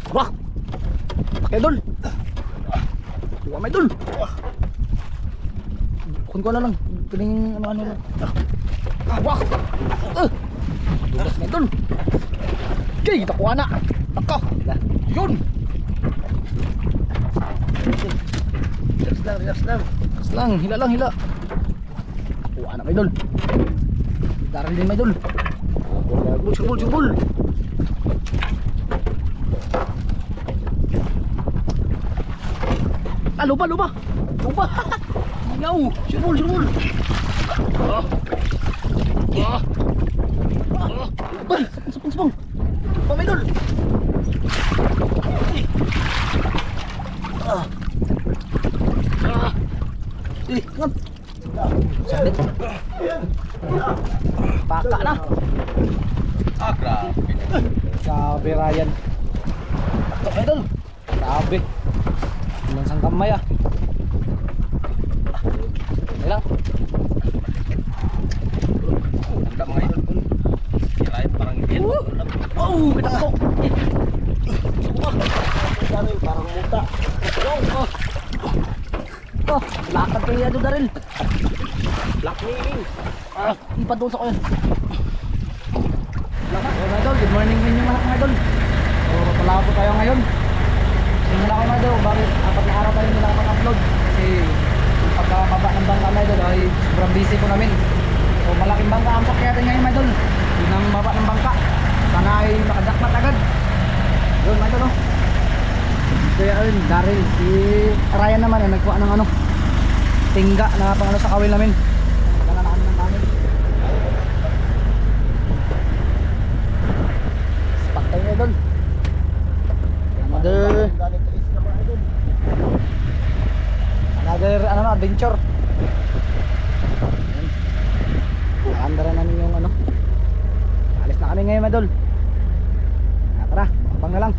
Wah! Laki idol! Buka may idol! Kun ko na lang. Piling ano lang. Wah! Dugas na idol! Okay, nakuha na! Ako! Yun! Relax lang, hila lang, hila. Nakuha na may idol. Daral din may idol. Surbol. Ah, lupa. Yaw, surbol. Sepong. Lupa may idol. Ingat. Sabit. Baka na. Grabe Ryan. Ito idol. Grabe. Lansang kamay ah. Ilang. Ang mga idol. Ryan parang iyan. Wow, kita ko. Parang muta. Lakad kayo yan Daryl. Black meaning. Ipatusok ko yan. Idol, good morning din yung lahat mga idol. So, pala po tayo ngayon. Simula ko mga idol, bakit 4 na araw tayo nila mag-upload. Kasi yung pagkababa ng bangka mga idol ay sobrang busy po namin. So, malaking bangka ang pakyatan ngayon mga idol. Yun ang baba ng bangka. Sana ay makajakmat agad. Yun mga idol, no? Kaya yun, Daryl, si Ryan naman ay nagkuha ng tingga na pang sa kawil namin. Dala na kami ng kanin. Paktay na idol. Another adventure. Nakanda rin namin yung alis na kami ngayon idol. Tara, abang na lang.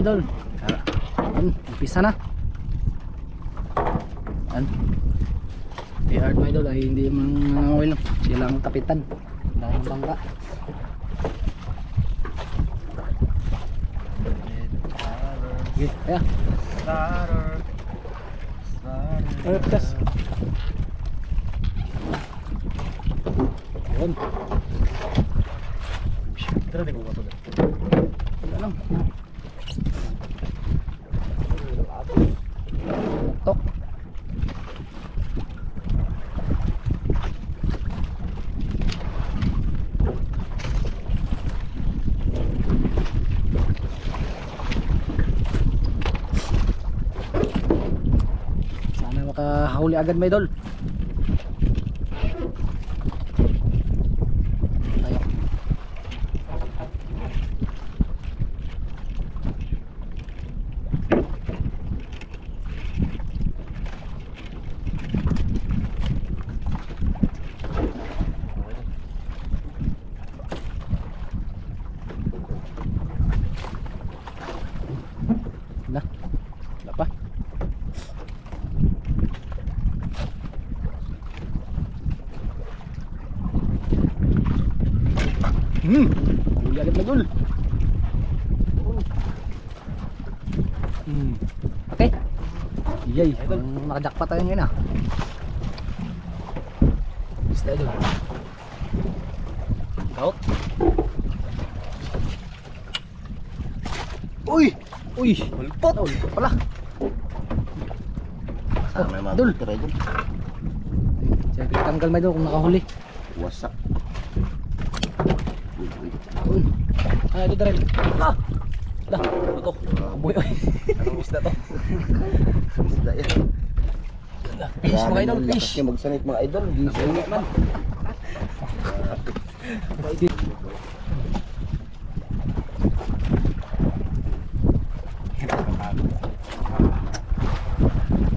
idol. Yan, umpisa na. Yan. Si Art mga idol ay hindi mga oil. Sila ang kapitan. Dahil ng bangka. Okay, ayan. Test. Yun. Tara, di ko ba ito? Wala lang. Tok. Sana makahuli agad may idol. Tayo. Na. Wala pa. Huli agad na dul. Okay. Yay, nakajakpa tayo ngayon ah. Isda dul. Out. Uy! Uy! Ulpot! Ulpot pala. May mga Dul. tira dyan. Siyempre tanggal may dul kung nakahuli. Wasak. Ayun. Ano ito Darrell? Ah! Dah, ito. Aboy oy. Anong isda to? Isda yan. Fish mga idol, Lakas fish. niya magsanit mga idol. Gising man.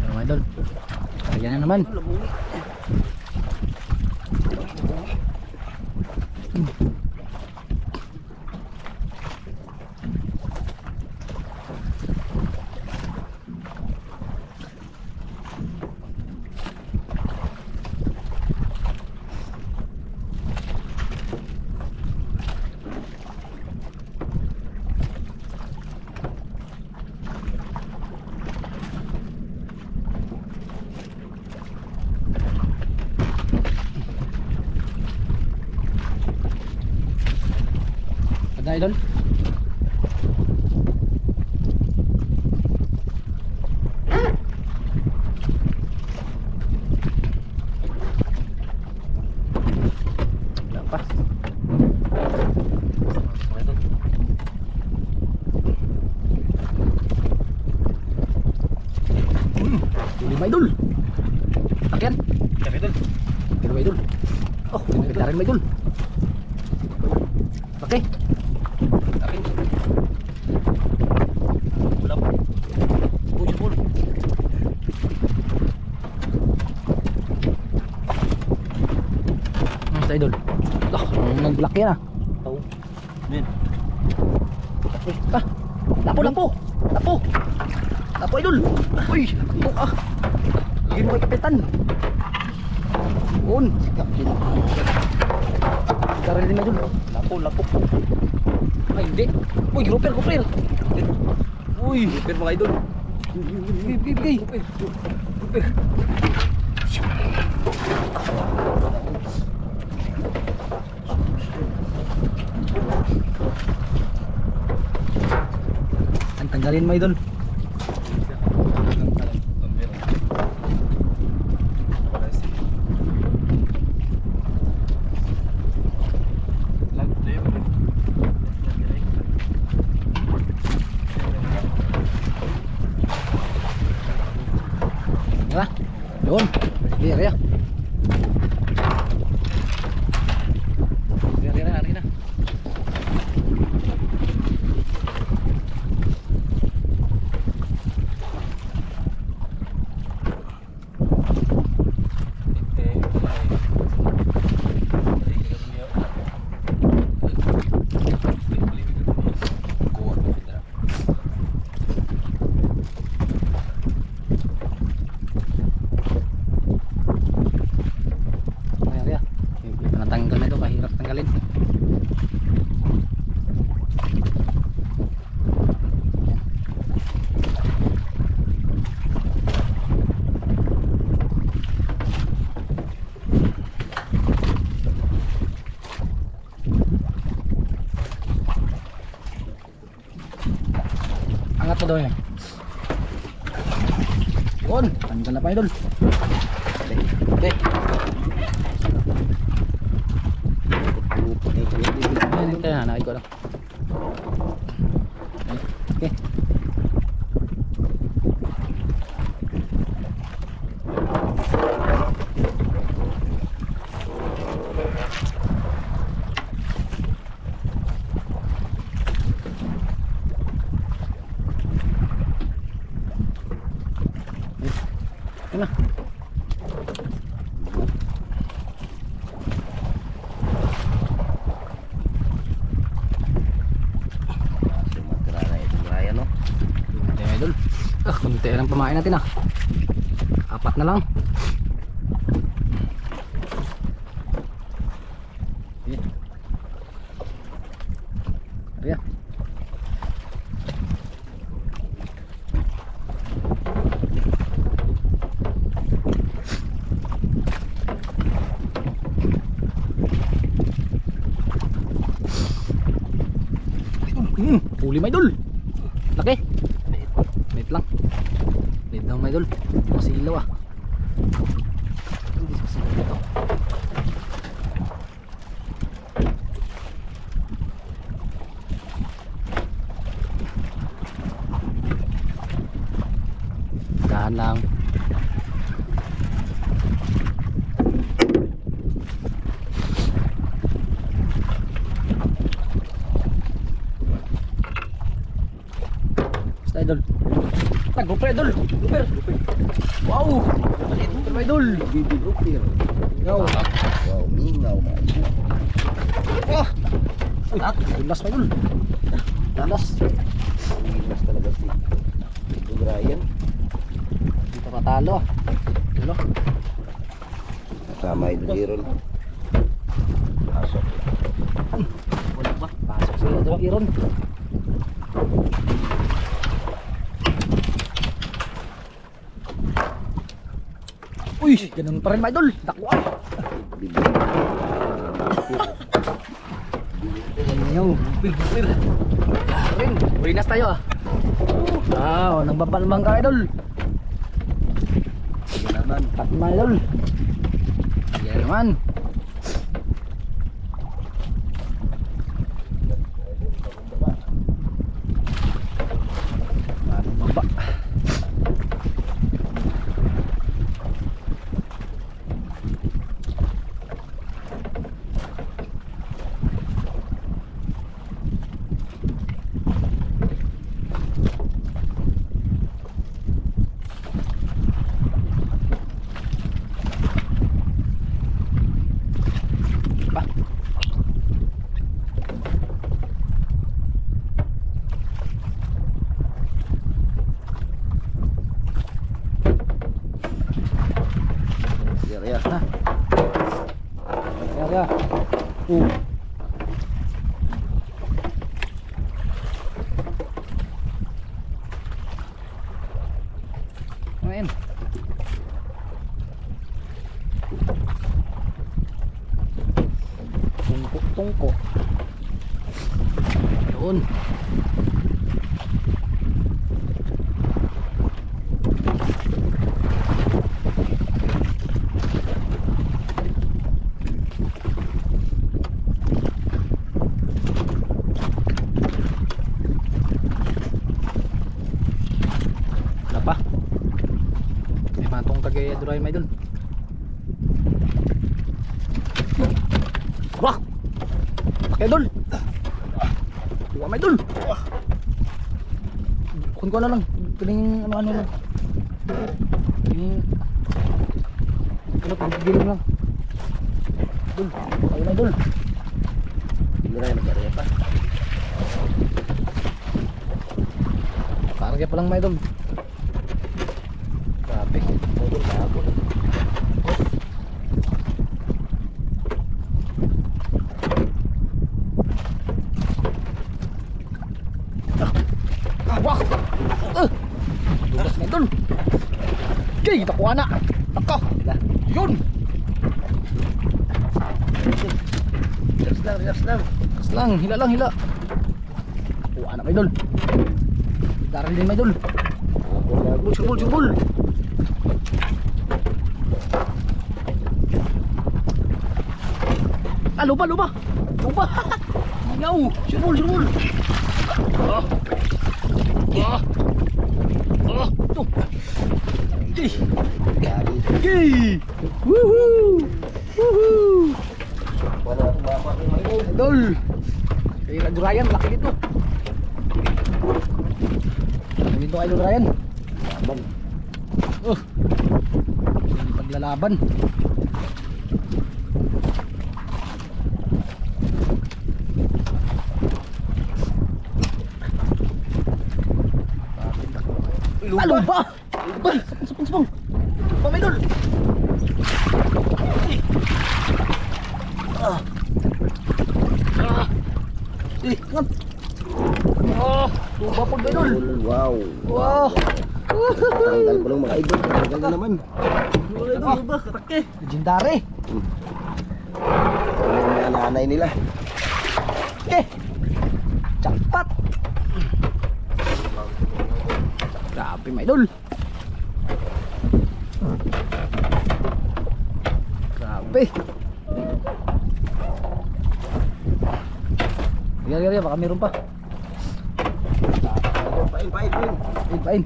Ano mga idol? Ayan na naman. Ada idol? Wala pa. Huli mga idol. Akin. Kaya idol. Huli mga idol. Oh, pinagdarin mga idol. Okay. Akin. Wala po. Uy, pul. Sa idol. Ah, nag-block yan ah. Tao. Min. Ah, lapo, lapo. Lapo. Lapo idol. Uy, lapo ah. Lagyan mo kay kapitan. Un. Kapin. Darrell din idol. Lapo, lapo. Ay, hindi. Uy, grouper, grouper. Uy, repair mga idol. Gay. Grouper. Ang tanggalin mo idol. Tara. Doon. Sige, Arya. Ari na. idol. Yun, tanggal na pa idol. Okay. Ayan, kaya na, ko lang. Okay. Ito na. Sumatira na itong raya, no? Kunti idol. Kunti lang pamain natin ah. 4 na lang. Ayan. Ayan. Huli may idol. Laki. Wait lang. Wait lang may idol. Masilaw ah. Hindi masilaw dito. Dahan lang. Idol. Grouper idol. Grouper. Wow. Grouper idol. Bibi grouper. Yo. Wow, mingaw man. Wah. Dulas pa idol. Dulas. Mingas talaga si Brian. Dito katalo ah. Ano? Kasama ito Iron. Pasok. Wala ba? Pasok sa ito Iron. Uy, ganun pa rin mga idol. Dakwa. Bibi. Yung bigpir. Rin, winas tayo ah. Wow, nang babalmang ka idol. Sige naman. At mga idol. Yan naman. Baba. Ya. Ha. Ya. Ayan. Tungko. Doon. Pa. May matong kagaya duray may dun. Wah. Kaya dul. Tuwa may dul. Kun ko na lang. Piling ano lang. Piling paggiling lang. Dul. Ayun na dul. Hindi na nag-area pa. Karga pa lang may dul. Grabe. Model na ako. Wah. Dulas na dul. Okay, nakuha na. Ako. Yun. Relax lang. Hila lang, hila. Kuha na may dul. Daryl din may idol. Subol, subol. Ah, lupa. Lupa. Yaw, subol. Tuh. Gih. Woohoo. Idol. Kaya Durayan, laki dito. Laki dito kay Durayan. Laban. Paglalaban. Lupa. Sepung. Lupa, Idol. Ingat. Lupa po, Idol. Wow. Tanggal ko lang mga idol. Tanggal na naman. Lupa, katake. Legendary. Yung mga nanay nila. Jackpot. Grabe, mga idol. Grabe. Lihat, baka meron pa. Pain.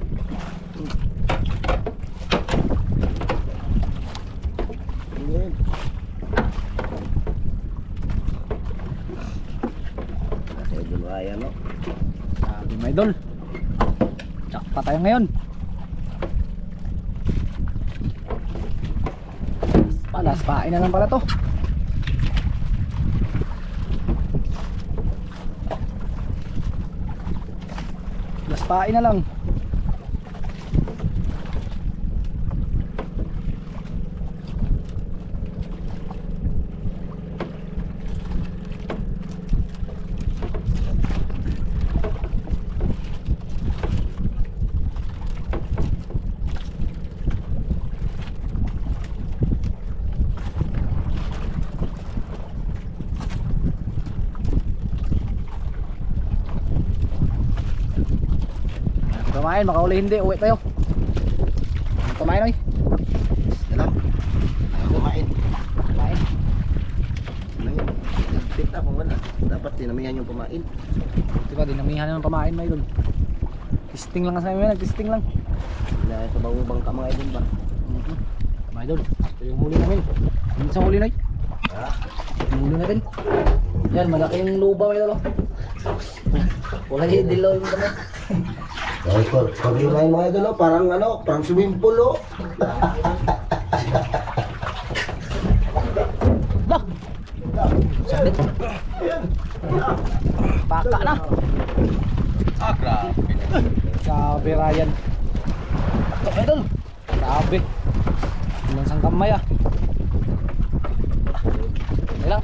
Ayan, no? Grabe, mga idol. Jackpot tayo ngayon. Palaspain na lang pala to. Laspain na lang. Kumain, makauli hindi, uwi tayo. Kumain, oy. Dalam. Kumain. Kumain. Tip na kung wala. Dapat dinamihan yung kumain. Diba, dinamihan na ng pamain, mga idol. Testing lang sa amin, nag-testing lang. Na ito bang ka mga idol ba? Mga idol, ito yung huli namin. Ano sa huli, Noy? Yung huli natin. Yan, malaki yung luba, mga idol. Wala yung dilaw yung kami. Ay, pag yung mga idol, oh, parang swimming pool, oh. Bah! Sakit. Paka na. Grabe. Grabe, Ryan. Ito, idol. Grabe. Ilang sang kamay, ah. Ilang.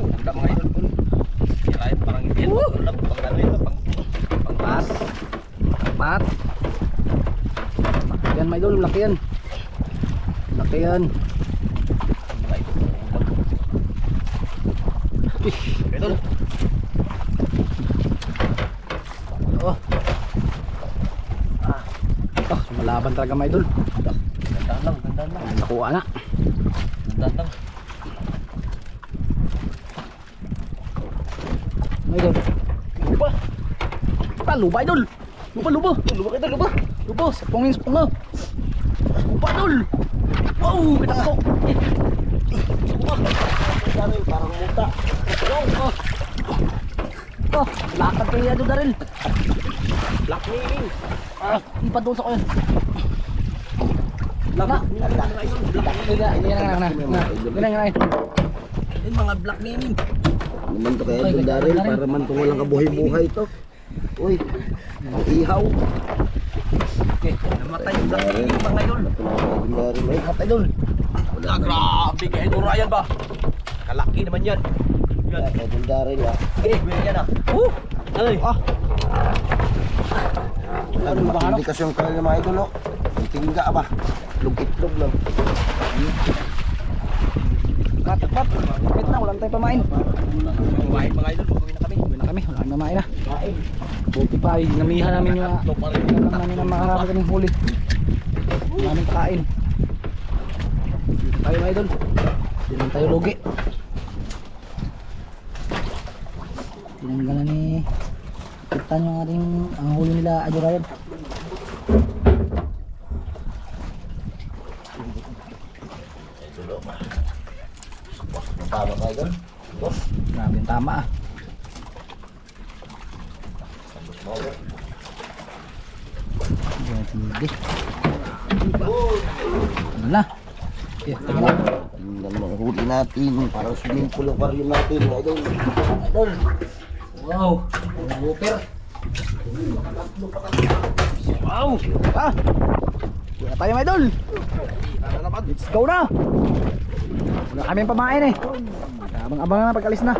Ganda mga idol. Kirain parang hindi. Pang ano ito, pang Mat. Mat. Yan, mga idol, laki yan. Laki yan. mga idol. Idol. Oh. Malaban talaga, mga idol. Gandaan lang. Nakuha na. Gandaan lang. Mga idol. Lupa. Lupa, idol. Lupa. Lupa, sapungin na. Lupa, idol. Oh, pinako. Lupa. Parang muta. Oh, lakad kayo yan, Daryl. Black meaning. Ipadul sa ko yan. Laka. Yung mga black meaning. Naman to kaya idol Daryl, para man to walang kabuhay-buhay to. Uy, ihaw. Okay. Namatay yung black meaning mga idol. Idol Daryl, ay. Kat, idol. Grabe kay Idol Ryan ba? Kalaki naman yan. Yan. Idol Daryl, ah. Yan ah. Ay. Ano ba indikasyon ka ng mga idol, oh? Ang tingga ba? Lugit-lug lang. Takpat. Kapit na, wala na tayong pamain. Bumahin mga idol, mag-uwi na kami. Uwi na kami, wala na pamain na. Buti pa ay namihan namin yung lang namin ang makarami kaming huli. Wala namin pakain. Dito tayo mga idol. Dito lang tayo lugi. Tinanggal na ni Kapitan yung ating ang huli nila Adyo Ryan. Tama kayo doon. Grabe yung tama ah. Hindi. Ano na? Okay, tingnan na. Tingnan mo, huli natin. Parang swimming pool ang aquarium natin. Idol. Idol. Wow! Ang whooper! Wow! Ah! Wala tayo mga idol! Let's go na! Wala kami pamain eh. Abang-abang na pag-alis na.